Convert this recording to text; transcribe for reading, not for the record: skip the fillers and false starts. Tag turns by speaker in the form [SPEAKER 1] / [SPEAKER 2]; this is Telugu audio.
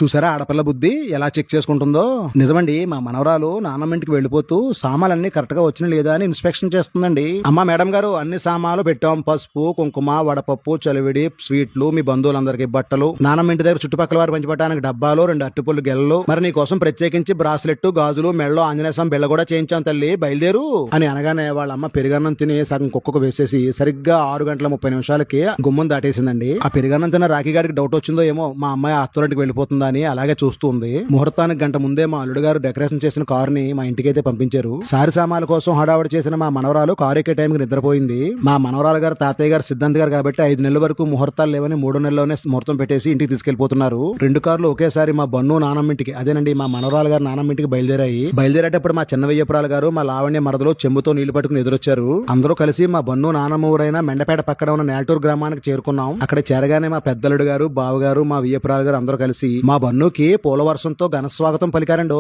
[SPEAKER 1] చూసారా ఆడపిల్ల బుద్ధి ఎలా చెక్ చేసుకుంటుందో. నిజమండి, మా మనవరాలు నాన్నమ్మ ఇంటికి వెళ్లిపోతూ సామాన్లన్నీ కరెక్ట్ గా వచ్చిన లేదా అని ఇన్స్పెక్షన్ చేస్తుందండి. అమ్మా మేడం గారు, అన్ని సామాన్లు పెట్టాం, పసుపు, కుంకుమ, వడపప్పు, చలివిడి, స్వీట్లు, మీ బంధువులందరికీ బట్టలు, నాన్నమ్మ ఇంటి దగ్గర చుట్టుపక్కల వారు పంచిపెట్టడానికి డబ్బాలు, 2 అట్టుపుల్లు గెలలు, మరి నీ కోసం ప్రత్యేకించి బ్రాస్లెట్, గాజులు, మెళ్ళలో ఆంజనేయ స్వామి బిళ్ళ కూడా చేయించాం తల్లి, బయలుదేరు అని అనగానే వాళ్ళ అమ్మ పెరుగన్నం తిని సగం కుక్కకు వేసేసి సరిగ్గా 6:30 గుమ్మం దాటేసిందండి. ఆ పెరుగన్నం తిన్న రాఖీగాడికి డౌట్ వచ్చిందో ఏమో, మా అమ్మాయి అత్తోరింటికి వెళ్ళిపోతుంది అని అలాగే చూస్తుంది. ముహూర్తానికి గంట ముందే మా అల్లుడు గారు డెకరేషన్ చేసిన కారుని మా ఇంటికైతే పంపించారు. సారి సామాన్ల కోసం హడావడి చేసిన మా మనవరాలు కారు ఎక్కే టైంకి నిద్రపోయింది. మా మనవరాలు గారు తాతయ్య గారు సిద్ధాంత్ గారు కాబట్టి 5 నెలల వరకు ముహూర్తాలు లేవని 3 నెలల్లోనే ముహూర్తం పెట్టేసి ఇంటికి తీసుకెళ్లిపోతున్నారు. 2 కార్లు ఒకేసారి మా బన్ను నానమ్మ ఇంటికి, అదేనండి మా మనవరాలు గారు నానమ్మ ఇంటికి బయలుదేరేటప్పుడు మా చిన్న వెయ్యపురాలు గారు, మా లావణ్య మరదలు చెంబుతో నీళ్లు పట్టుకుని ఎదురొచ్చారు. అందరూ కలిసి మా బన్ను నానమ్మ ఊరైన మెండపేట పక్కన ఉన్న నేల్టూరు గ్రామానికి చేరుకున్నాం. అక్కడ చేరగానే మా పెద్దలుడు గారు, బావగారు, మా వెయ్యపురాలు గారు అందరూ కలిసి మా బన్నుకి పూల వర్షంతో ఘన స్వాగతం పలికారండి.